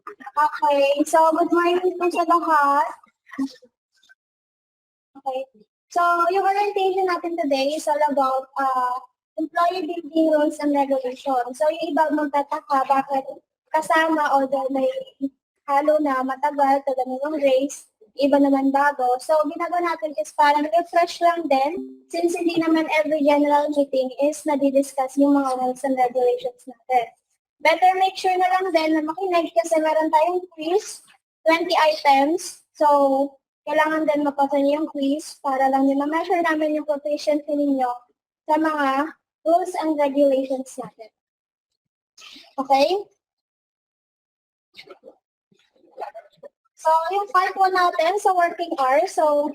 Okay, so good morning po sa lahat. Okay, so yung orientation natin today is all about employee building rules and regulations. So yung iba magtataka bakit kasama although may halo na matagal tulad ng race, iba naman bago. So ginagawa natin is parang refresh lang din since hindi naman every general meeting is nadidiscuss yung mga rules and regulations natin. Better make sure na lang din na makinig kasi meron tayong quiz, 20 items. So, kailangan din mapasa niyo yung quiz para lang din ma-measure namin yung proficiency ninyo sa mga rules and regulations natin. Okay? So, yung part 1 natin sa working hours. So,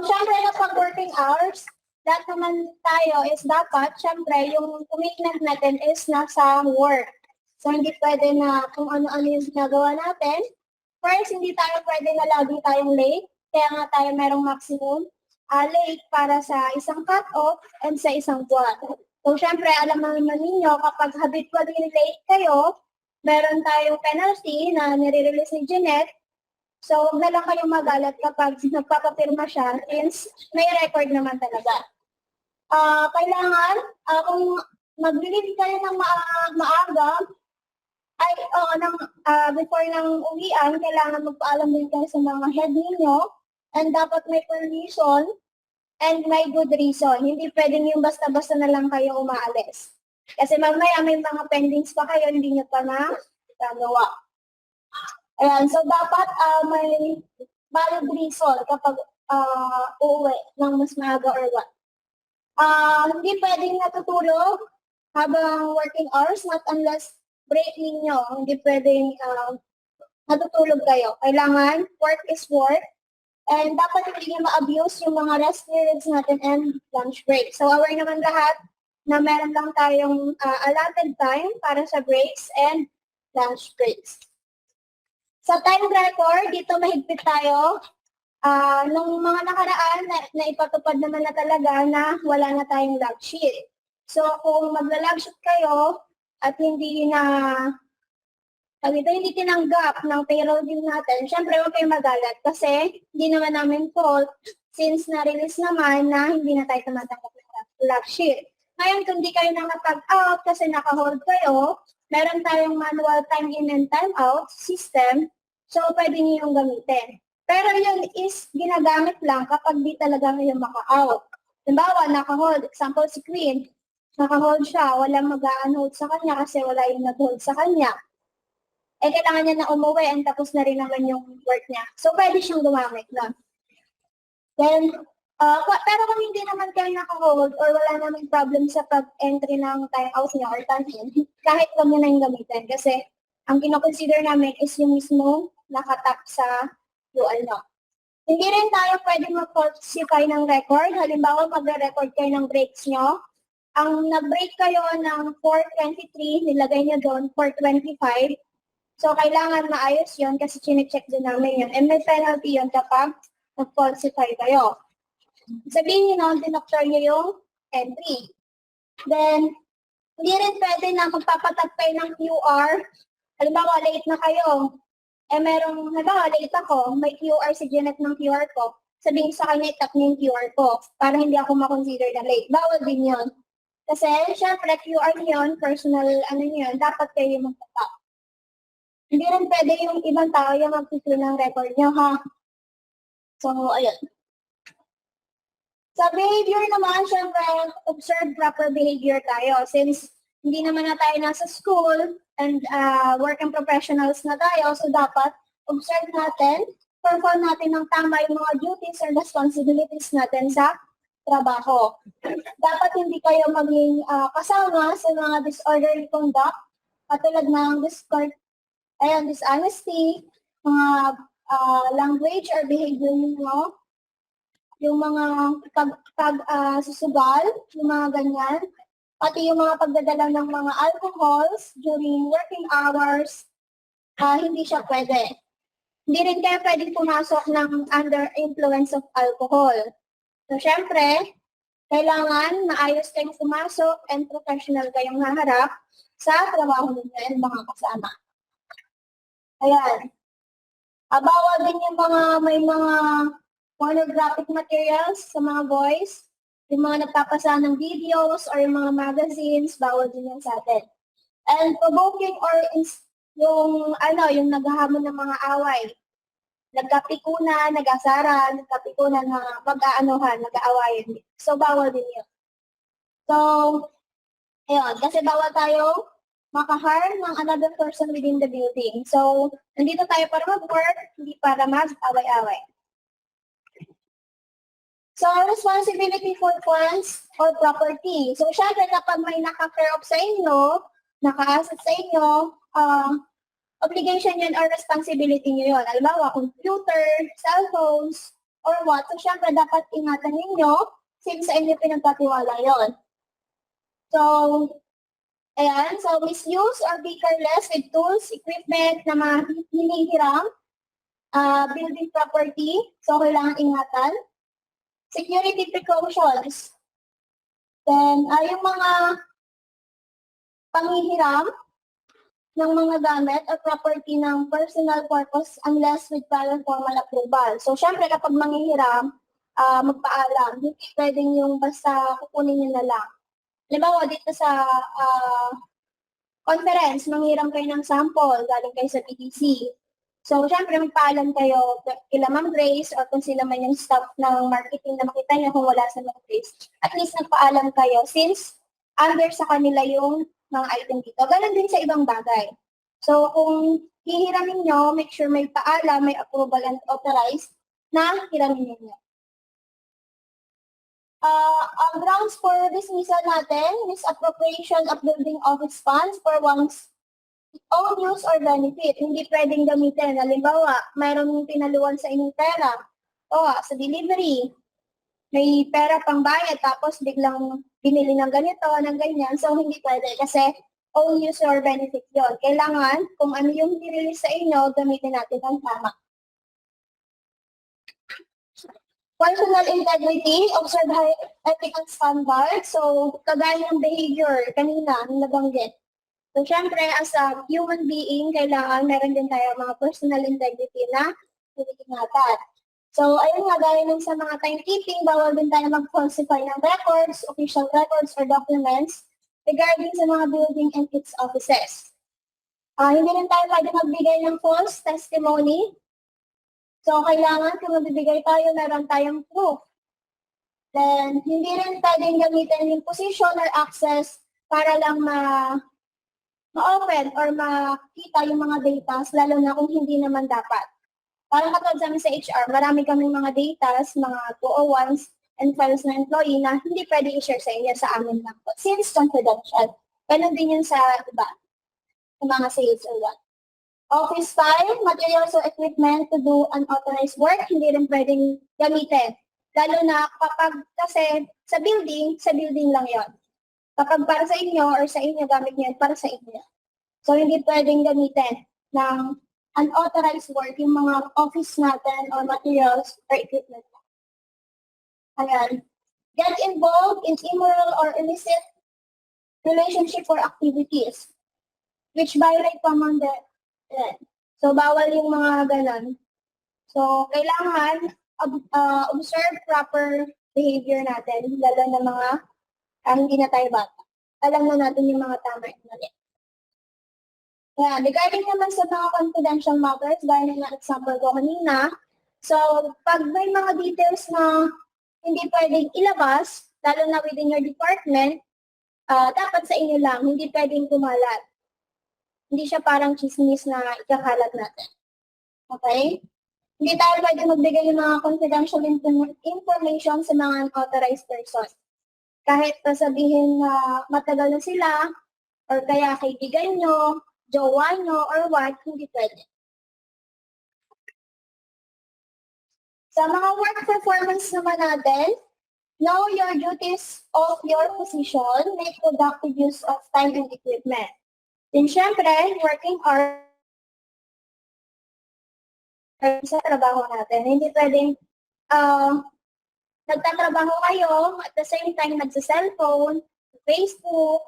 syempre kapag working hours, lahat naman tayo is dapat, syempre, yung commitment natin is nasa work. So, hindi pwede na kung ano-ano yung ginagawa natin. First, hindi tayo pwede na lagi tayong late. Kaya nga tayo merong maximum late para sa isang cut-off and sa isang buwan. So, syempre, alam naman ninyo, kapag habitually late kayo, meron tayong penalty na nire-release ni Jeanette. So, huwag na lang kayong magalat kapag nagpapapirma siya since may record naman talaga. Kailangan, kung mag-release kayo ng maaga, ay, before ng uwian, kailangan magpaalam din kayo sa mga head ninyo and dapat may permission and may good reason. Hindi pwedeng yung basta-basta na lang kayo umaalis. Kasi mamaya may mga pendings pa kayo, hindi nyo pa na gagawa. Ayan, so dapat may valid reason kapag uuwi ng mas maaga or what. Hindi pwedeng natutulog habang working hours, not unless break ninyo. Hindi pwedeng natutulog kayo. Kailangan work is work. And dapat hindi nyo ma-abuse yung mga rest periods natin and lunch break. So aware naman lahat na meron lang tayong allotted time para sa breaks and lunch breaks. Sa time record, dito mahigpit tayo. Nung mga nakaraan, na ipatupad naman na talaga na wala na tayong log sheet. So, kung magla-log sheet kayo at hindi tinanggap ng payroll din natin, syempre huwag kayong magalat kasi hindi naman namin fault since na-release naman na hindi na tayo tumatanggap ng log sheet. Ngayon, kung di kayo nakapag-out kasi naka-hold kayo, meron tayong manual time in and time out system, so pwede niyo yung gamitin. Pero yun is ginagamit lang kapag di talaga kayo maka-out. Halimbawa, naka-hold. Example, si Queen. Naka-hold siya. Walang mag-unhold sa kanya kasi wala yung nag-hold sa kanya. Eh, kailangan niya na umuwi and tapos na rin naman yung work niya. So, pwede siyang gumamit nun. Then, pero kung hindi naman kayo naka-hold or wala namang problem sa pag-entry ng time out niya or time in, kahit wag niyo na yung gamitin. Kasi, ang kinoconsider namin is yung mismo nakatap sa UL no. Hindi rin tayo pwede mag-falsify ng record. Halimbawa, magre-record kayo ng breaks nyo. Ang nag-break kayo ng 4:23, nilagay nyo doon 4:25. So, kailangan maayos yun kasi chinecheck din namin yun. And may penalty yun kapag nag-falsify kayo. Sabihin nyo, dinoctor nyo yung entry. Then, hindi rin pwede na magpapatag kayo ng QR. Halimbawa, late na kayo. Merong, late ako, may QR si Jeanette ng QR ko, sabihin sa kanya, itap niya yung QR ko para hindi ako makonsider na late. Bawal din yun. Kasi, syempre, QR yun, personal, yun, dapat kayo yung magtatap. Hindi rin pwede yung ibang tao yung mag-fill ng record nyo, ha? So, ayun. Sa behavior naman, syempre, observe proper behavior tayo. Since hindi naman na tayo nasa school, and working professionals na tayo, so dapat observe natin, perform natin ng tama yung mga duties or responsibilities natin sa trabaho. Dapat hindi kayo maging kasama sa mga disorderly conduct, katulad ng dishonesty, mga language or behavior ninyo, yung mga susugal, yung mga ganyan, pati yung mga pagdadala ng mga alcohols during working hours, hindi siya pwede. Hindi rin kayo pwedeng pumasok ng under influence of alcohol. So, syempre, Kailangan maayos kayong pumasok and professional kayong haharap sa trabaho ninyo and mga kasama. Ayan. Bawal din yung may mga pornographic materials sa mga boys. Yung mga nagpapasa ng videos or yung mga magazines, bawal din yan sa atin. And provoking or yung naghahamon ng mga away. Nagkapikunan, nag-asaran, nagkapikunan na nag-aawayan. So, bawal din yun. So, ayun, kasi bawal tayo makaharm ng another person within the building. So, nandito tayo para mag-work, hindi para mag-away-away. So, responsibility for funds or property. So, syempre kapag may naka-care off sa inyo, naka-asset sa inyo, obligation yun or responsibility nyo yun. Halimbawa, computer, cellphones, or what. So, syempre dapat ingatan ninyo since sa inyo pinagkatiwala yun. So, ayan. So, misuse or be careless with tools, equipment na hinihiram, building property. So, kailangan ingatan. Security precautions. Then, yung mga panghihiram ng mga gamit o property ng personal purpose unless with prior formal approval. So, syempre kapag manghihiram, magpaalam. Hindi pwedeng yung basta kukunin nyo na lang. Halimbawa, dito sa conference, manghiram kayo ng sample, galing kayo sa PDC. So, syempre, magpaalam kayo kila Ma'am Grace or kung sila man yung staff ng marketing na makita nyo kung wala sa Ma'am Grace. At least nagpaalam kayo since under sa kanila yung mga item dito. Ganon din sa ibang bagay. So, kung hihiramin nyo, make sure may paalam, may approval and authorized na hiramin ninyo. Ang grounds for dismissal natin is appropriation of building office funds for one's own use or benefit. Hindi pwedeng gamitin. Halimbawa, mayroong pinaluan sa inyong pera. Sa delivery, may pera pang bayad tapos biglang binili ng ganito, ng ganyan. So, hindi pwede kasi own use or benefit yon. Kailangan, kung ano yung nirelease sa inyo, gamitin natin ang tama. Personal integrity, observe high ethical standards. So, kagaya ng behavior, kanina, nabanggit. So, syempre, as a human being, kailangan meron din tayo mga personal integrity na pinag-ingatan. So, ayun nga, gaya ng sa mga timekeeping, bawal din tayo mag-falsify ng records, official records, or documents regarding sa mga building and its offices. Hindi rin tayo pwede magbigay ng false testimony. So, kailangan kung magbibigay tayo, meron tayong proof. Then, hindi rin pwedeng gamitin yung position or access para lang ma-open or makita yung mga data, lalo na kung hindi naman dapat. Parang katulad sa amin sa HR, marami kaming mga data, mga 201s and files na employee na hindi pwede i-share sa inyo sa amin lang po, since confidential. Ganun din yun sa iba, sa mga sales or what. Office file, materials or equipment to do unauthorized work, hindi rin pwedeng gamitin. Lalo na kapag kasi sa building lang yon. Kapag para sa inyo or sa inyo, gamit niyo para sa inyo. So, hindi pwedeng gamitin ng unauthorized work yung mga office natin or materials or equipment. Ayan. Get involved in immoral or illicit relationship or activities which violate common So, bawal yung mga ganon. So, kailangan observe proper behavior natin, lalo na mga hindi na tayo bata. Alam na natin yung mga tama at mali. Yeah, regarding naman sa mga confidential matters, gaya ng example ko kanina, so pag may mga details na hindi pwedeng ilabas, lalo na within your department, dapat sa inyo lang, hindi pwedeng kumalat. Hindi siya parang chismis na ikakalat natin. Okay? Hindi tayo pwede magbigay ng mga confidential information sa mga unauthorized person. Kahit sabihin na matagal na sila, or kaya kaibigan nyo, jowa nyo, or what, hindi pwede. Sa mga work performance naman natin, know your duties of your position, make productive use of time and equipment. Then syempre, working hard sa trabaho natin. Hindi pwedeng nagtatrabaho kayo, at the same time, nagsa-cellphone, Facebook,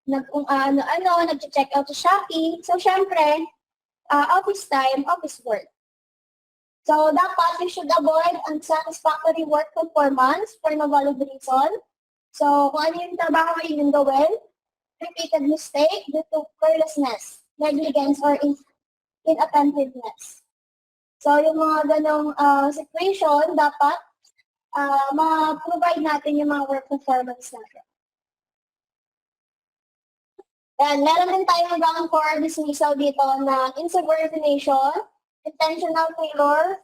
kung ano-ano, nag-check out sa Shopee. So, syempre, office time, office work. So, dapat you should avoid unsatisfactory work performance for no valid reason. So, kung ano yung trabaho mo yung gawin, repeated mistake due to carelessness, negligence, or inattentiveness. So, yung mga ganong situation, dapat ma-provide natin yung mga work performance natin. And meron din tayo hanggang for dismissal dito na insubordination, intentional failure,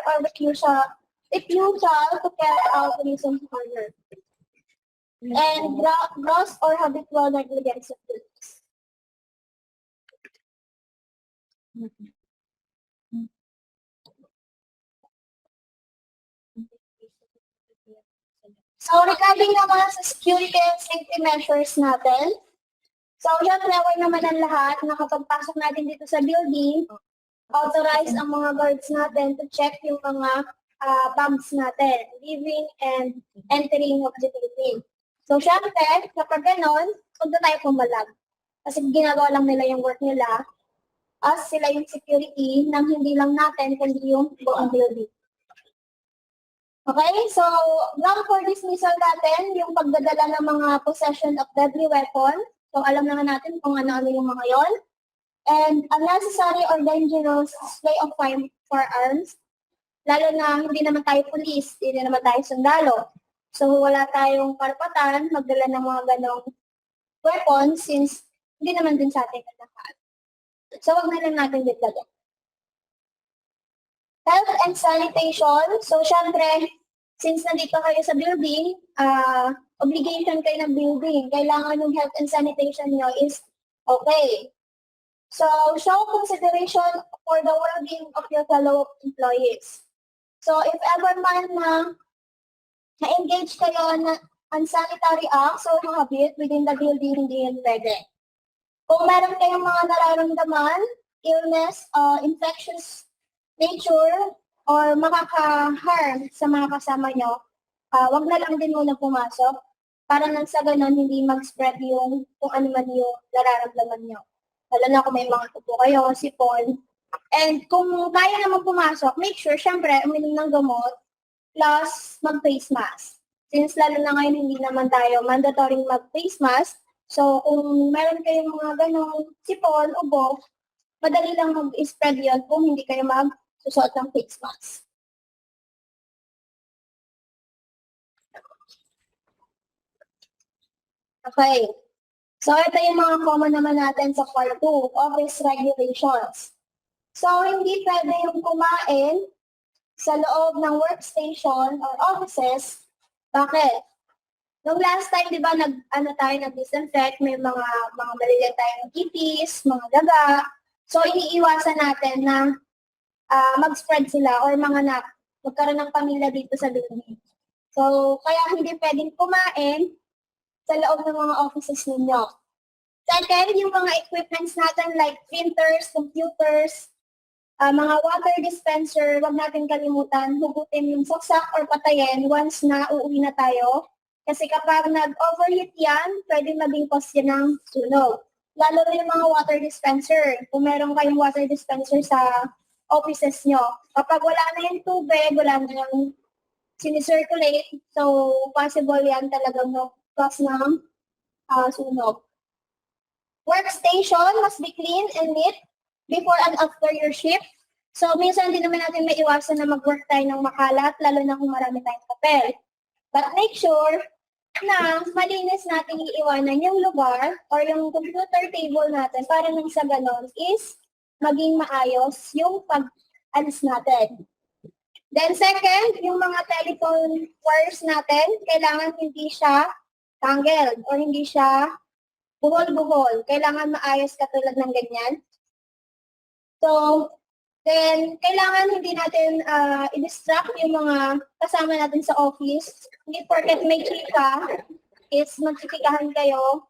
or refusal to carry out reasons order. And gross or habitual negligence of duties. So, regarding naman sa security and safety measures natin, so, syempre, aware naman ang lahat na kapag pasok natin dito sa building, authorize ang mga guards natin to check yung mga bags natin, leaving and entering of the building. So, syempre, kapag ganon, huwag na tayo pumalag. Kasi ginagawa lang nila yung work nila as sila yung security ng hindi lang natin, kundi yung buong building. Okay, so ground for dismissal natin, yung pagdadala ng mga possession of deadly weapon. So alam naman natin kung ano-ano yung mga yon. And unnecessary or dangerous display of firearms. Lalo na hindi naman tayo police, hindi naman tayo sundalo. So wala tayong karapatan magdala ng mga ganong weapons since hindi naman din sa atin katakaan. So wag na lang natin dito. Health and sanitation. So, syempre, since nandito kayo sa building, obligation kayo ng building. Kailangan yung health and sanitation nyo is okay. So, show consideration for the well-being of your fellow employees. So, if ever man na-engage kayo na unsanitary acts or habit within the building, hindi yan pwede. Kung meron kayong mga nararamdaman, illness, infectious nature, or makaka-harm sa mga kasama nyo, wag na lang din muna pumasok para nang sa ganun hindi mag-spread yung kung ano man yung nararamdaman nyo. Lalo na kung may mga tubo kayo, sipon. And kung kaya naman pumasok, make sure, syempre, uminom ng gamot, plus mag-face mask. Since lalo na ngayon hindi naman tayo mandatory mag-face mask, so kung meron kayong mga ganong sipon, ubo, madali lang mag-spread yun kung hindi kayo magsusuot ng face mask. Okay. So, ito yung mga common naman natin sa part 2, office regulations. So, hindi pwede yung kumain sa loob ng workstation or offices. Bakit? Nung last time, di ba, nag-disinfect, may mga maliliit tayong ipis, mga daga. So, iniiwasan natin na mag-spread sila or magkaroon ng pamilya dito sa building. So, kaya hindi pwedeng kumain sa loob ng mga offices ninyo. Second, yung mga equipments natin like printers, computers, mga water dispenser, wag natin kalimutan, hugutin yung saksak or patayin once na uuwi na tayo. Kasi kapag nag-overheat yan, pwede maging cause yan ng sunog. Lalo na yung mga water dispenser. Kung meron kayong water dispenser sa offices nyo, kapag wala na yung tubig, wala na yung sinicirculate, so possible yan talagang cause ng sunog. Workstation must be clean and neat before and after your shift. So, minsan din naman natin may iwasan na mag-work tayo ng makalat, lalo na kung marami tayong papel. But make sure na malinis natin iiwanan yung lugar or yung computer table natin para nang sa ganon is maging maayos yung pag-alis natin. Then second, yung mga telephone wires natin, kailangan hindi siya tangled or hindi siya buhol-buhol. Kailangan maayos katulad ng ganyan. So, then, kailangan hindi natin i-distract yung mga kasama natin sa office. Hindi porket may chika, is magchikahan kayo.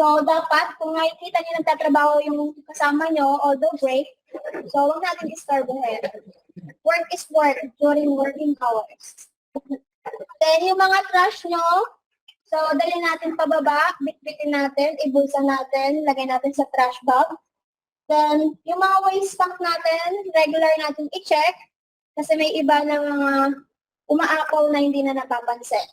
So, dapat, kung nakikita niyo nagtatrabaho yung kasama nyo, although break, so huwag natin disturbuhin. Work is work during working hours. Then, yung mga trash nyo, so, dali natin pababa, bitbitin natin, ibulsa natin, lagay natin sa trash bag. Then, yung mga waste pack natin, regular natin i-check kasi may iba na mga umaapaw na hindi na napapansin.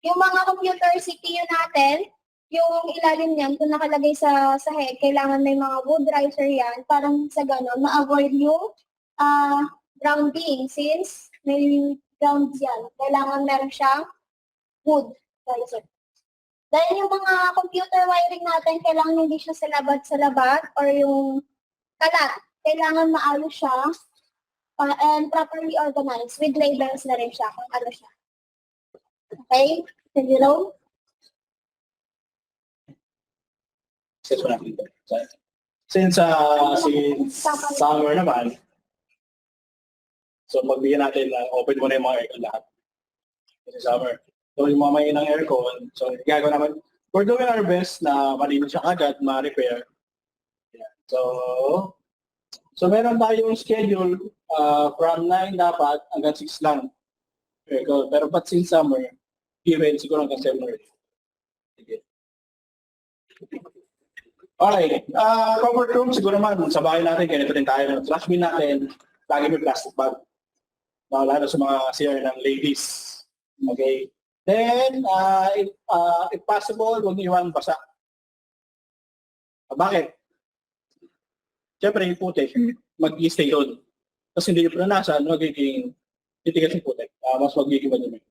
Yung mga computer CPU natin, yung ilalim niyan, kung nakalagay sa sahig, kailangan may mga wood riser yan, parang sa gano'n, ma-avoid yung grounding since may grounds yan. Kailangan meron siyang wood riser. Dahil yung mga computer wiring natin, kailangan hindi siya sa labat or yung kalat. Kailangan maayos siya and properly organized with labels na rin siya kung ano siya. Okay? Hello? Since summer naman, so magbigyan natin na open mo na yung mga aircon lahat. Kasi summer. So yung mga may ng aircon, so gagawin naman, we're doing our best na malinis siya agad, ma-repair. Yeah. So meron tayong schedule from 9 dapat hanggang 6 lang. Aircon. Pero but since summer, even siguro hanggang 7 already. Sige. Okay, comfort room siguro naman sa bahay natin, ganito din tayo ng trash bin natin, lagi may plastic bag. Lalo sa mga CR ng ladies. Okay. Then, if possible, huwag niyo iwan basa. Bakit? Siyempre, yung putik, mag-i-stay doon. Kasi hindi nyo pinanasan, magiging titigas yung putik. Mas magiging madumi.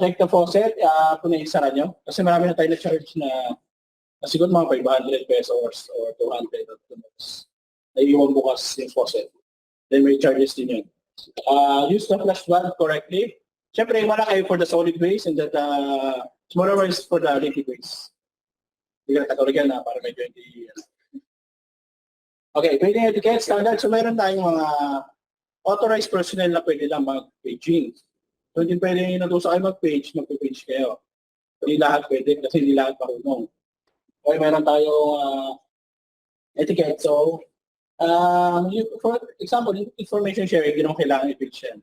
Check the faucet, kung naisara nyo. Kasi marami na tayo na-charge na siguro mga 500 pesos or 200 at the most. Naiiwan bukas yung faucet. Then may charges din yun. Use the flush valve correctly. Siyempre, malaki for the solid waste and that smaller waste for the liquid waste. Hindi ka nakatulog yan para medyo hindi... Okay, pwede etiquette standard. So meron tayong mga authorized personnel na pwede lang mag-paging. So hindi pwede natusa kayo mag-page kayo. Hindi lahat pwede kasi hindi lahat marunong. Okay, meron tayong etiquette. So, for example, information sharing, hindi naman kailangan i-page yan.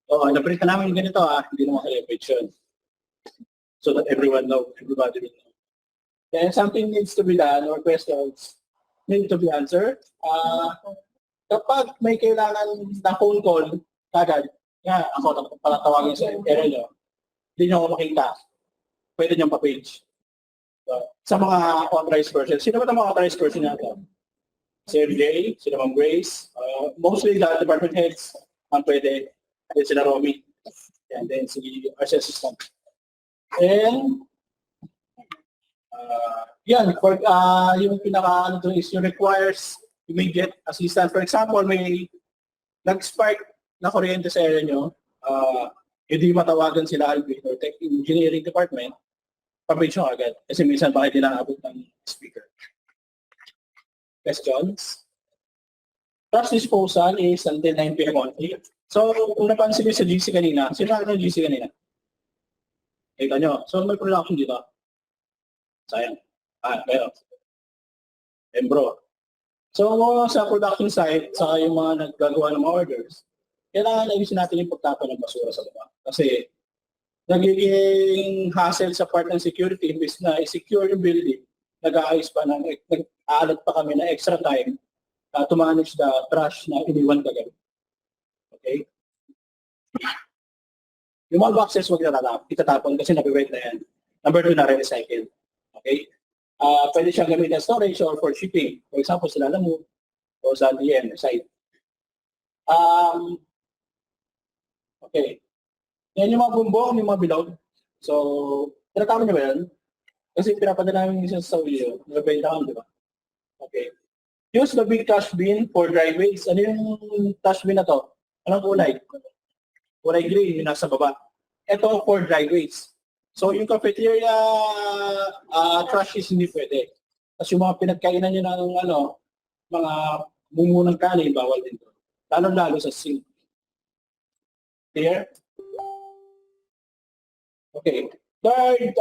So, naprint na namin ganito hindi naman kailangan i-page yan. So that everybody will know. Then something needs to be done or questions need to be answered. Kapag may kailangan na phone call, kagad, ako palatawagin sa area nyo, hindi nyo ako makita. Pwede nyo pa-page. Sa mga authorized person. Sino ba ang mga authorized person natin? Si MJ, si Ma'am Grace, mostly the department heads ang pwede. Then sila Romy. And then si our assistant. And yan, for yung pinaka is yung requires immediate assistance. For example, may nag-spark na kuryente sa area nyo, hindi matawagan sila Alvin or Tech Engineering Department, pabridge nyo agad. Kasi minsan bakit nila abot ng speaker. Questions? Trash disposal is until 9 p.m. only. So, kung napansin nyo sa GC kanina, sino ang GC kanina? Kita nyo. So, may production dito. Sayang. Meron. Embro. So, sa production site, saka yung mga naggagawa ng mga orders, kailangan ayusin natin yung pagtapon ng basura sa baba. Kasi, nagiging hassle sa part ng security, imbis na i-secure yung building, nag-aayos pa, nag-aalat pa kami na extra time to manage the trash na iniwan kagabi. Okay? Yung mga boxes, huwag itatapon kasi nabiwait na yan. Number 2, na-recycle. Okay? Pwede siyang gamitin as storage or for shipping. For example, sa Lalamove o sa DM site. Okay. Yan yung mga bumbong, yung mga bilog. So, tinatama niyo ba yan? Kasi pinapadala namin isa sa Saudi, nabenta kami, di ba? Okay. Use the big trash bin for dry waste. Ano yung trash bin na to? Anong kulay? Kulay green, yung nasa baba. Ito for dry waste. So, yung cafeteria trash is hindi pwede. Kasi yung mga pinagkainan nyo ng mga bungo ng kanin, bawal din to. Lalo-lalo sa sink. Clear? Okay. Third,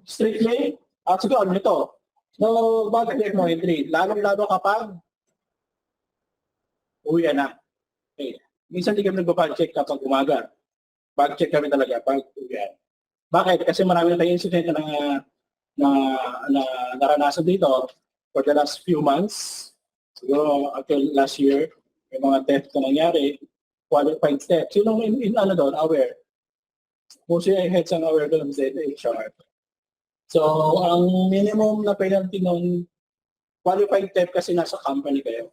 strictly, siguro ano nito? No, bag no entry. Lalong-lalo kapag uwi na. Okay. Minsan di kami nagpa-bag check kapag umaga. Bag check kami talaga pag uwian. Bakit? Kasi marami na tayong incident na naranasan dito for the last few months. Siguro until last year, may mga theft na nangyari, qualified theft. Sino ano doon, aware? Mostly ay heads ang aware doon sa HR. So, ang minimum na penalty ng qualified theft kasi nasa company kayo.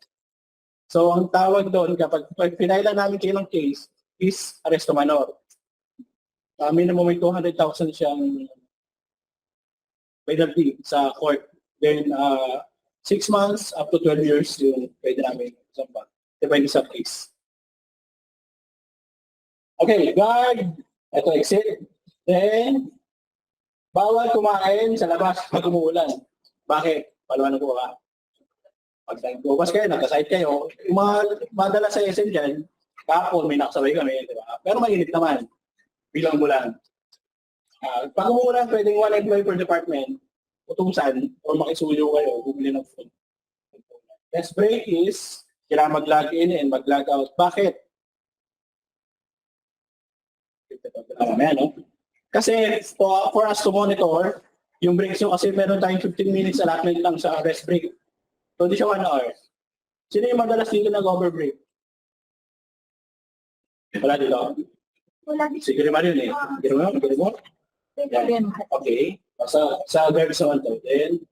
So, ang tawag doon, kapag pinailan namin kayo ng case, is arresto manor. Minimum may 200,000 siyang penalty sa court. Then, 6 months up to 12 years yung pwede namin sampa. Depende sa case. Okay, guard. Ito, exit. Then, bawal kumain sa labas pag umuulan. Bakit? Palawanan ko ka. Pag nagbukas kayo, nagka-site kayo, yung mga madala sa SM dyan, kapon, may nakasabay kami, di ba? Pero mainit naman, bilang bulan. Pag umuulan, pwedeng one employee per department, utusan, o makisuyo kayo, bumili ng food. Next break is, kailangan mag-log in and mag-log out. Bakit? Kasi for us to monitor, yung breaks nyo, kasi meron tayong 15 minutes allotment lang sa rest break. So, hindi siya 1 hour. Sino yung madalas dito nag-overbreak? Wala dito. Wala. Sige naman yun eh. Gino mo? Yan. Okay. Sa guards naman to. Then,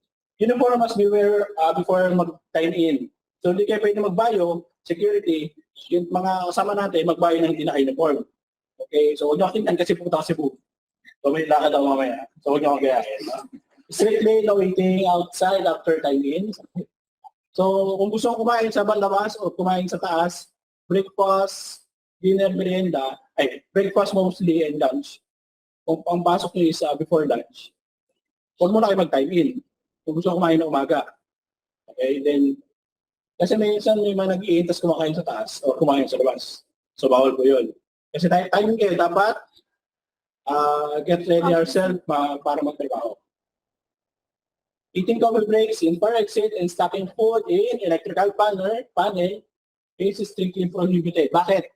uniform must be wear before mag-time in. So, hindi kayo pwede magbayo, security, yung mga kasama natin, magbayo na hindi naka-uniform. Okay? So, huwag nyo kakintan kasi pupunta kasi po. So, may lakad ako mamaya. So, huwag nyo kagayahin. Strictly no eating outside after time in. So, kung gusto kong kumain sa labas o kumain sa taas, breakfast, dinner, merienda, breakfast mostly and lunch. Kung pangpasok nyo is before lunch, huwag muna kayo mag-time in. Kung gusto kumain na umaga. Okay, then, kasi may mga nag-iintas kumakain sa taas o kumain sa labas. So, bawal po yun. Kasi timing kayo, dapat get ready yourself para magtrabaho. Eating coffee breaks in fire exit and stocking food in electrical panel is strictly prohibited. Bakit?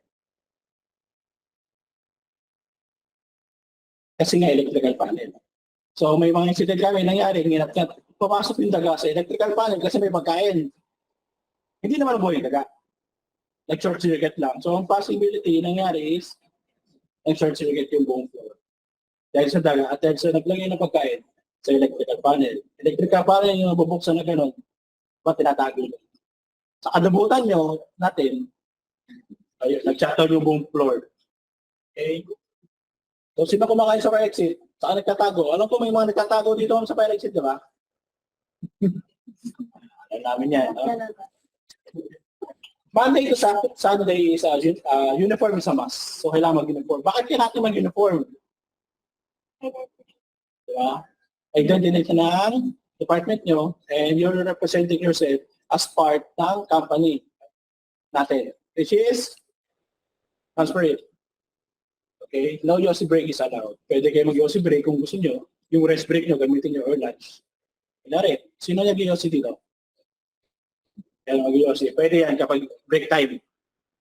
Kasi nga electrical panel. So may mga incident kami nangyari, papasok yung daga sa electrical panel kasi may pagkain. Hindi naman buhay daga. Nag-short circuit lang. So ang possibility nangyari is nag-short circuit yung buong floor. Dahil sa daga at dahil sa naglagay ng pagkain sa electrical panel. Electrical panel yung nabubuksan na gano'n, tinatago nyo. Sa kadabutan nyo natin, ayun, nag-shutdown yung buong floor. Okay? So, sino kumakain sa fire exit? Saan nagtatago? Alam ko may mga nagtatago dito sa fire exit, di ba? Alam namin yan. Monday to Sunday is uniform is a must. So, kailangan mag-uniform. Bakit kailangan mag-uniform? Diba? Identity ng department nyo and you're representing yourself as part ng company natin, which is transparent. Okay? No Yossi break is allowed. Pwede kayo mag-Yossi break kung gusto nyo. Yung rest break nyo, gamitin nyo or lunch. Kunwari, sino nag-Yossi dito? Kaya mag-Yossi. Pwede yan kapag break time.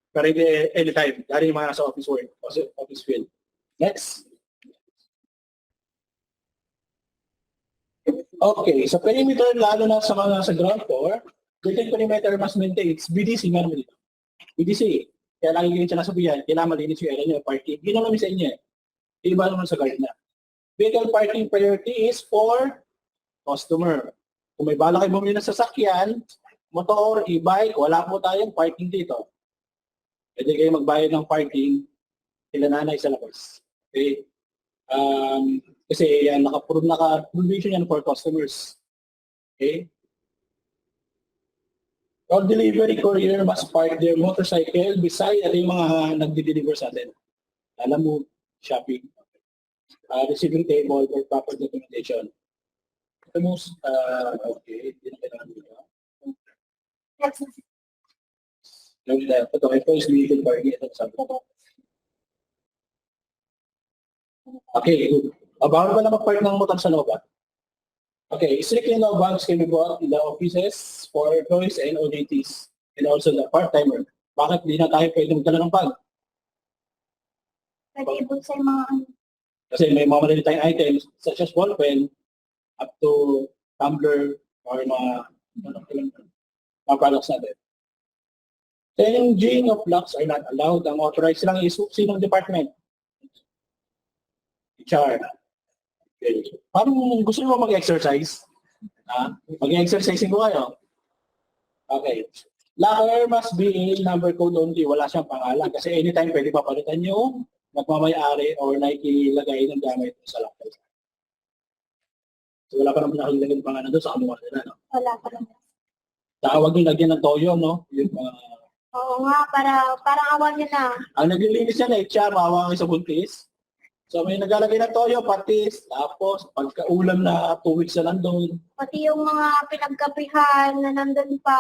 Pero hindi anytime. Dari yung mga nasa office work, office field. Next. Okay, sa perimeter, lalo na sa mga sa ground floor, building perimeter must maintain its BDC, nga naman dito. BDC, kaya lagi yung sinasabihan, kailangan malinis yung area nyo, parking. Hindi naman sa inyo. Iba naman sa guard na. Vehicle parking priority is for customer. Kung may bala kayo bumili ng sasakyan, motor, e-bike, wala po tayong parking dito. Pwede kayo magbayad ng parking, sila nanay sa labas. Okay? Kasi yan, naka-provision yan for customers. Okay? All delivery courier must park their motorcycle beside yung mga nagdi-deliver sa atin. Alam mo, shopping, receiving table or proper documentation. Okay, hindi na kailangan dito. Ito, may first vehicle parking. Ito sabi ko. Okay, good. Bawal ba na mag-park ng motor sa loob? Okay, strictly no bags can be bought in the offices for employees and OJTs and also the part-timer. Bakit di na tayo pwede magdala ng bag? Pwede ibot sa mga ano. Kasi may mga maliliit tayong items such as ball pen up to tumbler or mga products natin. Changing of locks are not allowed. Ang authorized lang is sinong department? HR. Okay. Parang gusto nyo ba mag-exercise? Mag-exercising ko kayo. Okay. Locker must be in number code only. Wala siyang pangalan. Kasi anytime pwede papalitan yung nagmamayari or nakikilagay ng gamit sa locker. So wala pa naman nakilagay ng pangalan doon sa kamuha nila. No? Wala pa naman. Saka huwag yung lagyan ng toyo, no? Yung, Oo nga, parang awan nyo na. ang naglilinis niya na HR, mawawa kayo sa buntis. So may naglalagay ng toyo, patis, tapos pagkaulam na 2 weeks na nandun. Pati yung mga pinagkapihan na nandun pa.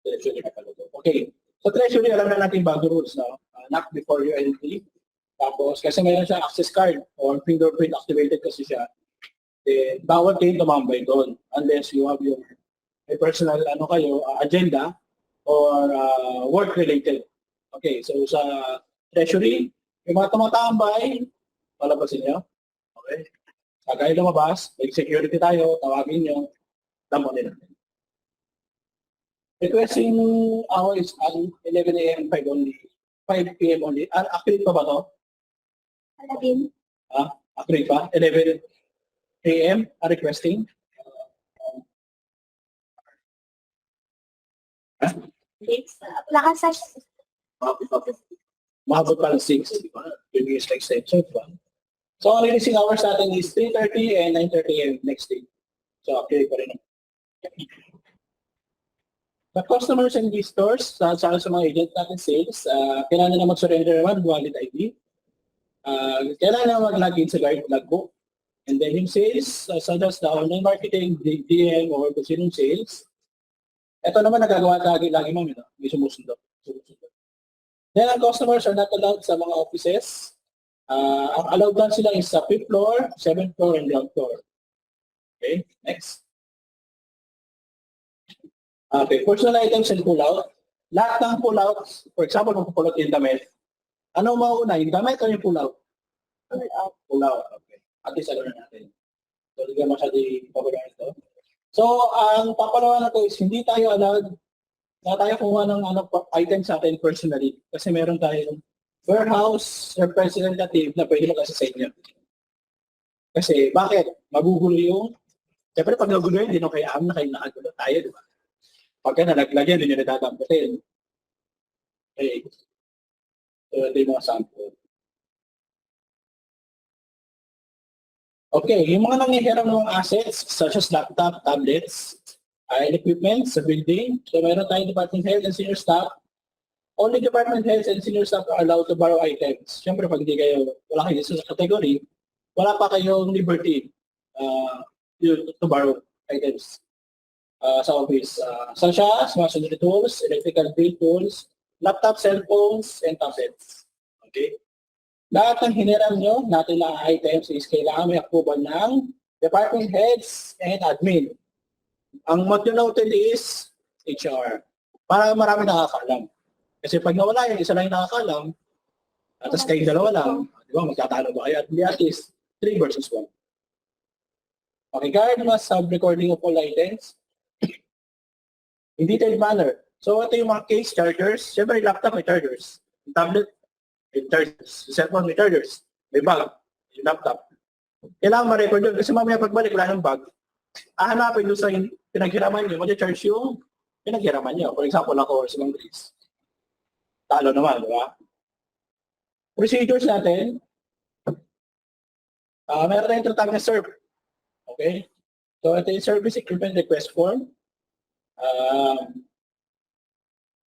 Treasury na pala doon. Okay. So treasury, alam na natin bago rules, no? Knock before you enter. Tapos kasi mayroon siya access card or fingerprint activated kasi siya. Eh, bawal kayo tumambay doon unless you have yung may personal agenda or work related. Okay, so sa treasury, yung mga tumatambay, palabasin nyo. Okay. Kagaya lumabas, may security tayo, tawagin nyo, damunin natin. Requesting hour is 11 a.m. 5 p.m. only. Accurate pa ba to? Alabin. Accurate pa? 11 a.m. Requesting? Lakas sa Mahabot pa ng 6, di ba? Yung is like extension, di ba? So, ang releasing hours natin is 3:30 and 9:30 a.m. next day. So, okay pa rin. The customers and visitors, sa mga agent natin sales, kailangan na mag-surrender naman wallet ID. Kailangan na mag-login sa guide logbook. And then yung sales, such as the online marketing, DM, or kung sinong sales. Ito naman nagagawa lagi mo, may sumusunod. Then ang customers are not allowed sa mga offices. Ang allowed lang sila is sa 5th floor, 7th floor, and ground floor. Okay, next. Okay, personal items and pull-out. Lahat ng pull-outs, for example, kung pull-out yung damit, ano mauna, yung damit o yung pull-out? Pull-out. Pull-out, okay. At least alam na natin. So, hindi ka masyado ipabagaan ito. So, ang papalawan na ito is hindi tayo allowed na tayo kuha ng item sa atin personally kasi meron tayong warehouse representative na pwede mag-assist sa inyo. Kasi, bakit? Magugulo yung, siyempre pag nagulo yun, hindi nung kaya na kayo nakagulo tayo, di ba? Pagka nalagyan, hindi nyo natatamputin. Okay. So, ito yung mga sample. Okay, yung mga nangihiram ng mga assets such as laptop, tablets, and equipment sa building. So, meron tayong department heads and senior staff. Only department heads and senior staff are allowed to borrow items. Siyempre, pag hindi kayo, wala kayo sa category, wala pa kayong liberty to borrow items sa office. Such as machinery tools, electrical field tools, laptop, cellphones, and tablets. Okay? Lahat ng hiniram nyo, natin na items is kailangan may approval ng department heads and admin. Ang mag-noted is HR. Para marami nakakalam. Kasi pag nawala yun, isa lang yung nakakalam, at tapos kayong dalawa lang, di ba, magtatalo ba kayo? At least 3 versus 1. Okay, guard must have recording of all items in detailed manner. So, ito yung mga case chargers. Siyempre, yung laptop may chargers. Yung tablet, may chargers. Yung cellphone may chargers. May bag. Yung laptop. Kailangan ma-record yun. Kasi mamaya pagbalik, wala ng bag. Hahanapin doon sa pinaghiraman nyo, mag-charge yung pinaghiraman nyo. For example, ako or si Mang Chris. Talo naman, di ba? Procedures natin. Meron tayong tinatawag na SERP. Okay? So, ito yung Service Equipment Request Form.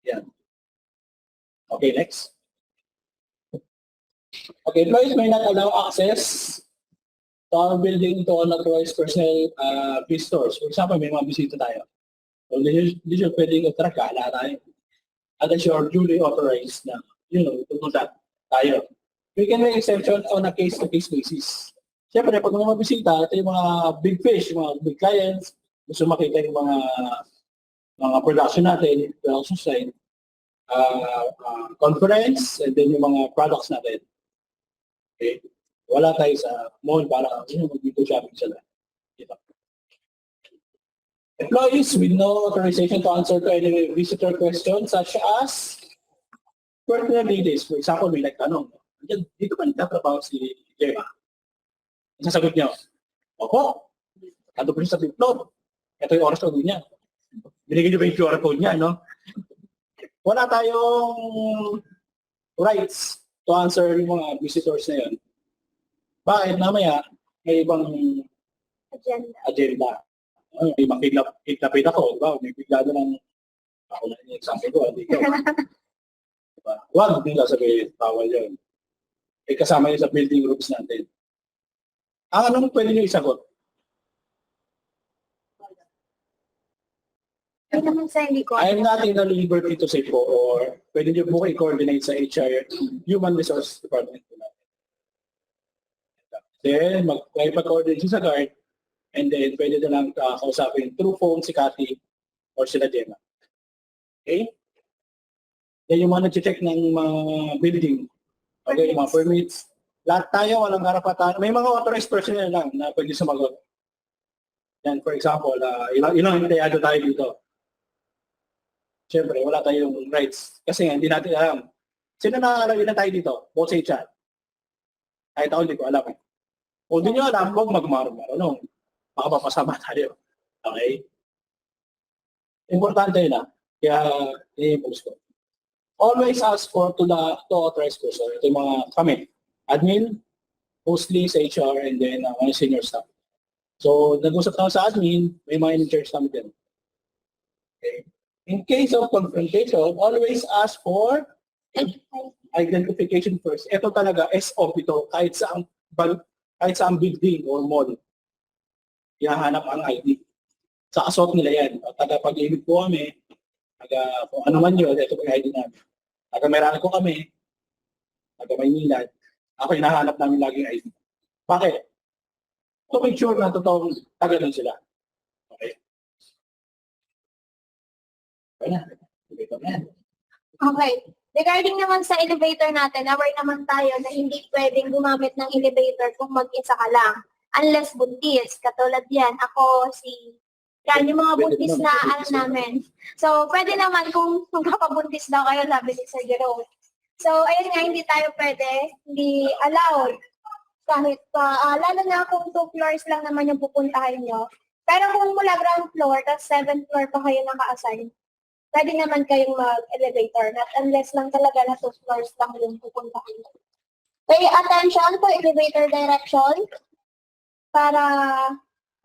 Yan. Okay, next. Okay, employees may not allow access to our building to unauthorized personnel visitors. For example, may mga bisita tayo. So, hindi siya pwedeng attract ka, ala tayo. Unless you are duly authorized na, tutunta tayo. We can make exception on a case-to-case basis. Siyempre, pag mga bisita, ito yung mga big fish, mga big clients, gusto makita yung mga production natin, production side, conference, and then yung mga products natin. Okay? Wala tayo sa mall para mag-video shopping sila. Diba? Employees with no authorization to answer to any visitor questions such as personal details. For example, may nagtanong, dito ba nagtatrabaho si Gemma? Sasagot niya, opo, ando po siya sa diploma. Ito yung oras na niya. Binigyan niyo ba yung QR code niya, no? Wala tayong rights to answer yung mga visitors na yun. Bakit? Mamaya, may ibang agenda. May makidlapit ako, diba? May bigla na lang, ako na yung example ko, hindi ko. Diba? Huwag nila sabihin, bawal yun. Kasama yun sa building groups natin. Anong pwede nyo isagot? Ay naman sa hindi ko. I am not in the liberty to say po or pwede nyo po i-coordinate sa HR, Human Resource Department po natin. Then, mag-coordinate sa guard and then pwede na lang kausapin through phone si Cathy or sila Gemma. Okay? Then yung mga nag-check ng mga building, okay, yung mga permits, lahat tayo, walang karapatan. May mga authorized personnel lang na pwede sumagot. Yan, for example, ilang empleyado tayo dito. Siyempre, wala tayong rights. Kasi nga, hindi natin alam. Sino nakalagay na tayo dito? Both sa HR. Kahit ako, hindi ko alam. Kung hindi nyo alam, huwag magmarunong. Baka mapasama tayo. Okay? Importante na. Kaya, i-post ko. Always ask for to authorized person. Ito yung mga kami. Admin, mostly sa HR, and then mga senior staff. So, nag-usap tayo sa admin, may mga in-charge namin din. Okay. In case of confrontation, always ask for identification first. Ito talaga, SOP ito, kahit sa building or mall. Hinahanap ang ID. Sa assault nila yan. Pag-ibig po kami, kung ano man yun, ito po yung ID namin. Taga-Meralco kami, taga-Maynila, ako hinahanap namin laging ID. Bakit? To make sure na totoong taga nun sila. Okay? Okay. Regarding naman sa elevator natin, aware naman tayo na hindi pwedeng gumamit ng elevator kung mag-isa ka lang. Unless buntis. Katulad yan, ako, yan, yung mga buntis na ano namin. So, pwede naman kung magpapabuntis daw kayo, sabi ni Sir Jerome. So, ayun nga, hindi tayo pwede, hindi allowed. Kahit lalo na kung 2 floors lang naman yung pupuntahan nyo. Pero kung mula ground floor, tapos 7th floor pa kayo naka-assign, pwede naman kayong mag-elevator. Not unless lang talaga na 2 floors lang yung pupuntahan nyo. Pay attention to elevator direction. Para,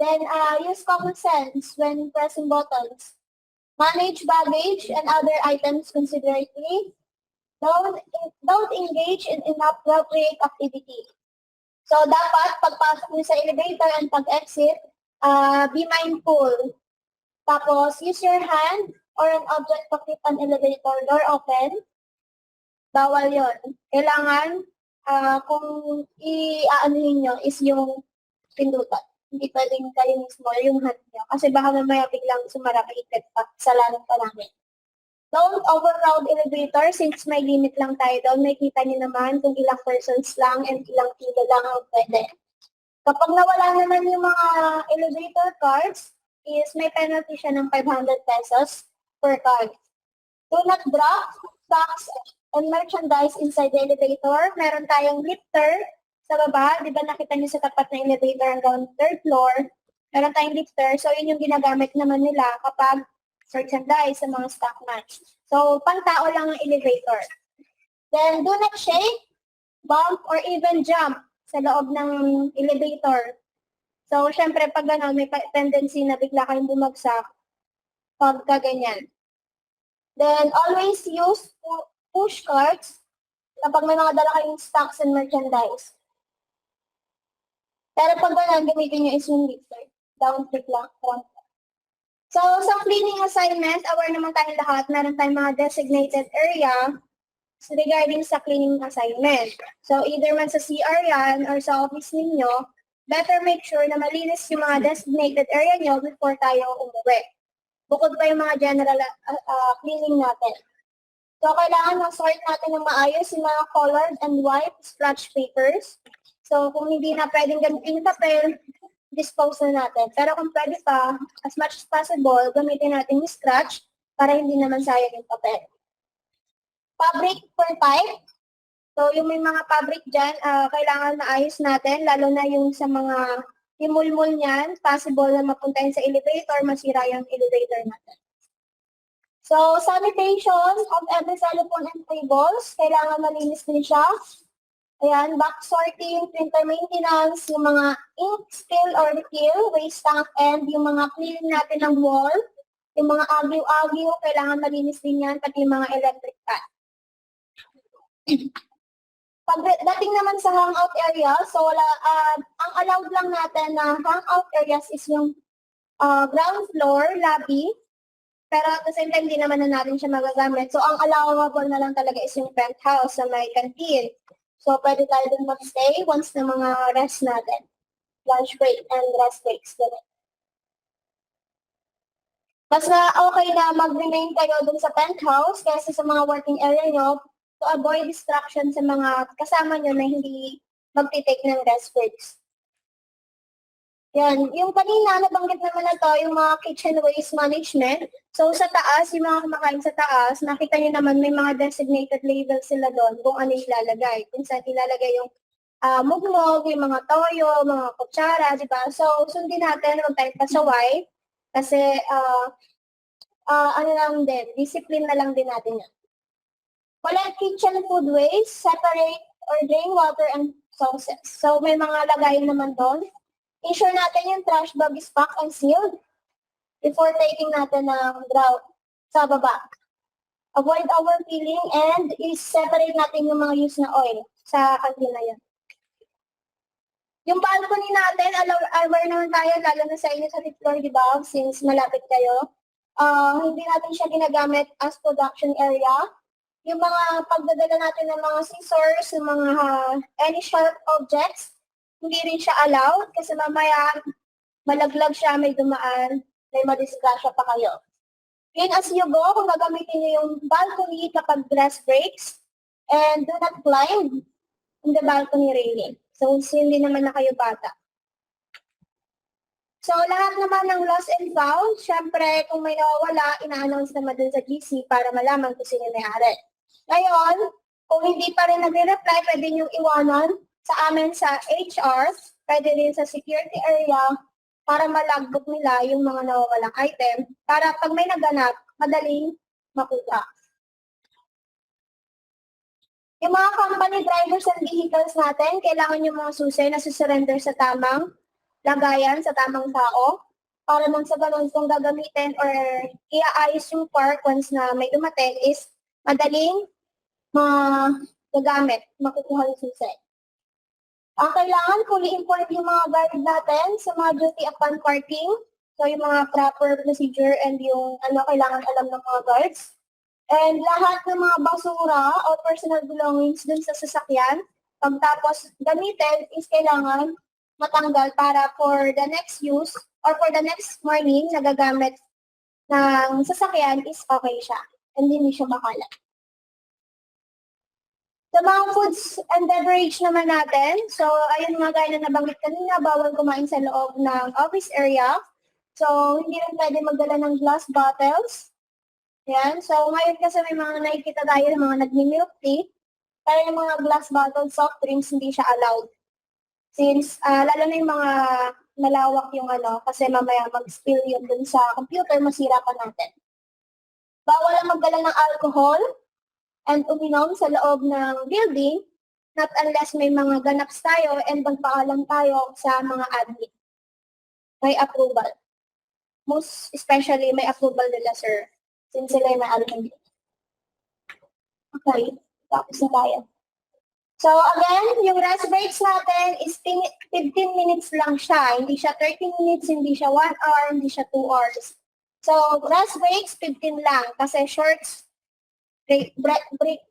then use common sense when pressing buttons. Manage baggage and other items considerately. Don't engage in inappropriate activity. So, dapat pagpasok niyo sa elevator and pag-exit, be mindful. Tapos, use your hand or an object to keep an elevator door open. Bawal yon. Kailangan, kung i-aanuhin nyo is yung pindutan. Hindi pwedeng kayo mismo yung hand nyo. Kasi baka mamaya biglang sumara maikit pa sa lalong pa namin. Don't overcrowd elevator since may limit lang tayo doon. May kita niyo naman kung ilang persons lang and ilang kilo lang ang pwede. Kapag nawala naman yung mga elevator cards, is may penalty siya ng 500 pesos per card. Do not drop stocks and merchandise inside the elevator. Meron tayong lifter sa baba. Di ba nakita niyo sa tapat ng elevator hanggang 3rd floor? Meron tayong lifter. So, yun yung ginagamit naman nila kapag merchandise sa mga stock match. So, pang-tao lang ang elevator. Then, do not shake, bump, or even jump sa loob ng elevator. So, syempre, pag gano'n, may tendency na bigla kayong bumagsak pagka ganyan. Then, always use push carts kapag may mga dala kayong stocks and merchandise. Pero pag gano'n, gamitin nyo is yung lifter. Down click lang. So, sa cleaning assignment, aware naman tayong lahat, meron tayong mga designated area regarding sa cleaning assignment. So, either man sa CR yan or sa office ninyo, better make sure na malinis yung mga designated area nyo before tayo umuwi. Bukod pa yung mga general cleaning natin. So, So, kailangan sort natin ng maayos yung mga colored and white scratch papers. So, kung hindi na pwedeng gamitin yung papel, dispose na natin. Pero kung pwede pa, as much as possible, gamitin natin yung scratch para hindi naman sayang yung papel. Fabric per type. So, yung may mga fabric dyan, kailangan maayos natin, lalo na yung sa mga yung mulmul niyan, possible na mapunta yun sa elevator, masira yung elevator natin. So, sanitation of every telephone and tables, kailangan malinis din siya. Ayan, back sorting, printer maintenance, yung mga ink spill or refill, waste tank, and yung mga cleaning natin ng wall, yung mga agyo-agyo, kailangan malinis din yan, pati yung mga electric fan. Pagdating naman sa hangout area, so ang allowed lang natin na hangout areas is yung ground floor, lobby, pero at the same time, hindi naman na natin siya magagamit. So, ang allowable na lang talaga is yung penthouse sa may canteen. So, pwede tayo dun mag-stay once na mga rest natin. Lunch break and rest breaks. Mas na okay na mag-remain kayo dun sa penthouse kaysa sa mga working area nyo to avoid distraction sa mga kasama nyo na hindi mag-take ng rest breaks. Yan. Yung kanina, nabanggit naman na to, yung mga kitchen waste management. So, sa taas, yung mga kumakain sa taas, nakita nyo naman may mga designated labels sila doon kung ano ilalagay. Kung saan ilalagay yung mugmog, yung mga toyo, mga kutsara, di ba? So, sundin natin, huwag tayong pasaway. Kasi, ano lang din, discipline na lang din natin yan. Collect kitchen food waste, separate or drain water and sauces. So, may mga lagayin naman doon. Ensure natin yung trash bag is packed and sealed before taking natin ng draw sa baba. Avoid overfilling and separate natin yung mga used na oil sa kantina yan. Yung balcony natin, aware naman tayo, lalo na sa inyo sa fifth floor, di ba? Since malapit kayo. Hindi natin siya ginagamit as production area. Yung mga pagdadala natin ng mga scissors, yung mga any sharp objects, hindi rin siya allowed kasi mamaya malaglag siya, may dumaan, may madisgrasya pa kayo. Yun as you go, kung gagamitin niyo yung balcony kapag rest breaks, and do not climb in the balcony railing. So, hindi naman na kayo bata. So, lahat naman ng lost and found, syempre, kung may nawawala, ina-announce naman dun sa GC para malaman kung sino may-ari. Ngayon, kung hindi pa rin nagre-reply, pwede nyo iwanan sa amin sa HR, pwede rin sa security area para malagbook nila yung mga nawawalang item para pag may naganap, madaling makuha. Yung mga company drivers and vehicles natin, kailangan yung mga susi na susurrender sa tamang lagayan, sa tamang tao para nang sa ganun kung gagamitin or iaayos yung park once na may dumating is madaling magagamit, makukuha yung susi. Ang kailangan, fully informed yung mga guard natin sa mga duty upon parking. So, yung mga proper procedure and yung kailangan alam ng mga guards. And lahat ng mga basura o personal belongings dun sa sasakyan, pagtapos gamitin is kailangan matanggal para for the next use or for the next morning na gagamit ng sasakyan is okay siya. And hindi siya makalat. Sa mga foods and beverage naman natin, so ayun mga gaya na nabanggit kanina, bawal kumain sa loob ng office area. So hindi rin pwede magdala ng glass bottles. Yan. So ngayon kasi may mga nakikita tayo ng mga nagmi-milk tea, pero yung mga glass bottle soft drinks hindi siya allowed. Since lalo na yung mga malawak yung kasi mamaya mag-spill yun dun sa computer, masira pa natin. Bawal lang magdala ng alcohol and uminom sa loob ng building, not unless may mga ganaps tayo and magpaalam tayo sa mga admin. May approval. Most especially, may approval nila, sir. Since sila yung may admin. Okay, tapos na tayo. So again, yung rest breaks natin is 15 minutes lang siya. Hindi siya 30 minutes, hindi siya 1 hour, hindi siya 2 hours. So rest breaks, 15 lang. Kasi shorts, break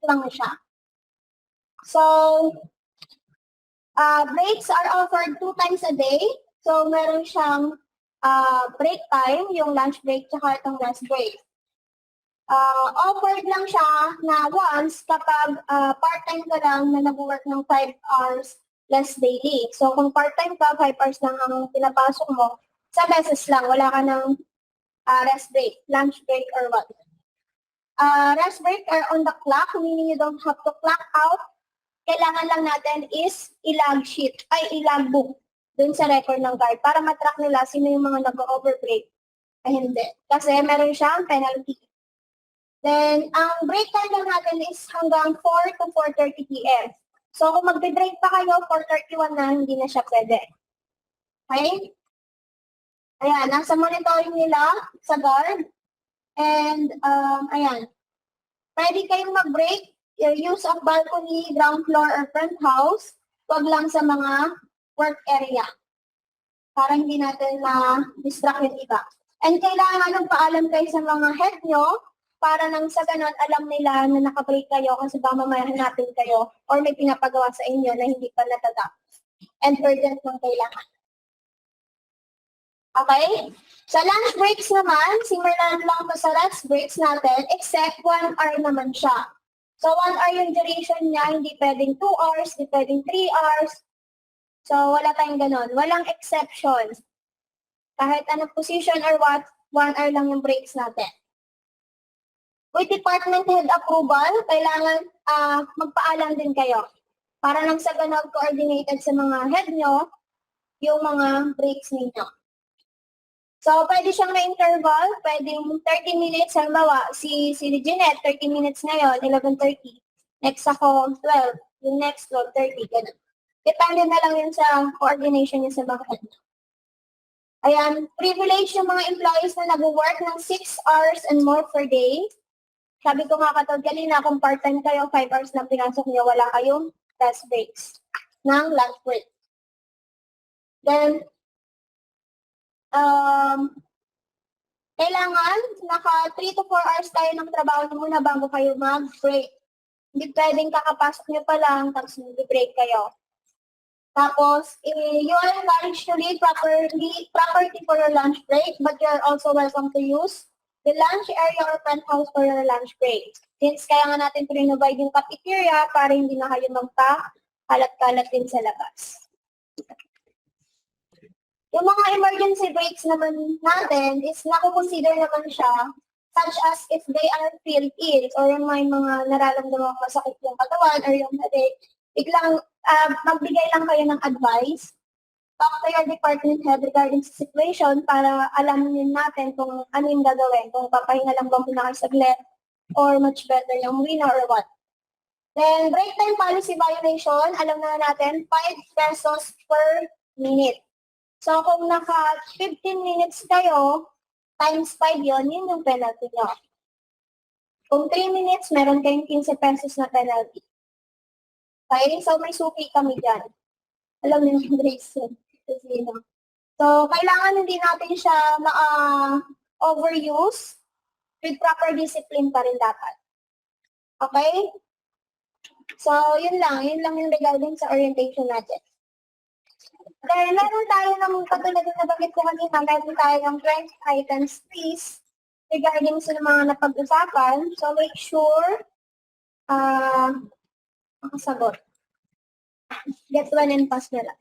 lang siya. So, breaks are offered 2 times a day. So, meron siyang break time, yung lunch break, tsaka itong rest break. Offered lang siya na once kapag part-time ka lang na nag-work ng 5 hours less daily. So kung part-time ka, 5 hours lang ang pinapasok mo, sa beses lang, wala ka ng rest break, lunch break or what. Rest break are on the clock, meaning you don't have to clock out. Kailangan lang natin is i-logbook dun sa record ng guard para matrack nila sino yung mga nag-overbreak. Ay hindi. Kasi meron siyang penalty. Then, ang break time lang natin is hanggang 4 to 4:30 p.m. So, kung magbe-break pa kayo, 4:31 na, hindi na siya pwede. Okay? Ayan, nasa monitoring nila sa guard. And, ayan. Pwede kayong mag-break. Your use of balcony, ground floor, or front house. Huwag lang sa mga work area. Para hindi natin ma-distract yung iba. And kailangan magpaalam kayo sa mga head nyo para nang sa ganon, alam nila na nakabreak kayo kasi baka mamaya hanapin kayo or may pinapagawa sa inyo na hindi pa natatapos. And urgent ng kailangan. Okay? Sa lunch breaks naman, simulan lang to sa lunch breaks natin except 1 hour naman siya. So 1 hour yung duration niya, hindi pwedeng 2 hours, hindi pwedeng 3 hours. So wala tayong ganon. Walang exception. Kahit anong position or what, 1 hour lang yung breaks natin. With department head approval, kailangan magpaalam din kayo. Para nang sa ganun, coordinated sa mga head nyo, yung mga breaks ninyo. So, pwede siyang may interval, pwedeng 30 minutes, halimbawa, si Jeanette, 30 minutes ngayon, 11:30. Next ako, 12. Yung next 12:30, ganun. Depende na lang yun sa coordination niya sa mga head nyo. Ayan, privilege yung mga employees na nag-work ng 6 hours and more per day. Sabi ko nga katod kanina, kung part-time kayo, 5 hours lang pinasok niyo, wala kayong rest breaks ng lunch break. Then, kailangan naka 3 to 4 hours tayo ng trabaho muna bago kayo mag-break. Hindi pwedeng kakapasok niyo pa lang, tapos mag-break kayo. Tapos, you are encouraged to leave property for your lunch break, but you are also welcome to use the lunch area or front house for your lunch break. Since kaya nga natin pre-provide yung cafeteria para hindi na kayo magpa-kalat-kalat din sa labas. Yung mga emergency breaks naman natin is nakukonsider naman siya such as if they are feel ill or yung may mga nararamdamang masakit yung katawan or yung headache, biglang magbigay lang kayo ng advice. Talk to your department head regarding sa situation para alamin natin kung ano yung gagawin. Kung papahinga lang ba muna kayo saglit or much better yung winner or what. Then, break time policy violation, alam na natin, 5 pesos per minute. So, kung naka 15 minutes kayo, times 5 yun yung penalty nyo. Kung 3 minutes, meron kayong 15 pesos na penalty. Okay? So, may suki kami dyan. Alam niyo yung breaks yun. So, kailangan hindi natin siya overuse with proper discipline pa rin dapat. Okay? So, yun lang yung regarding sa orientation natin. Then, meron tayo ng katulad ng nabanggit ko kanina, meron tayo ng 20 items please regarding sa mga napag-usapan. So, make sure makasagot. Get one and pass na lang.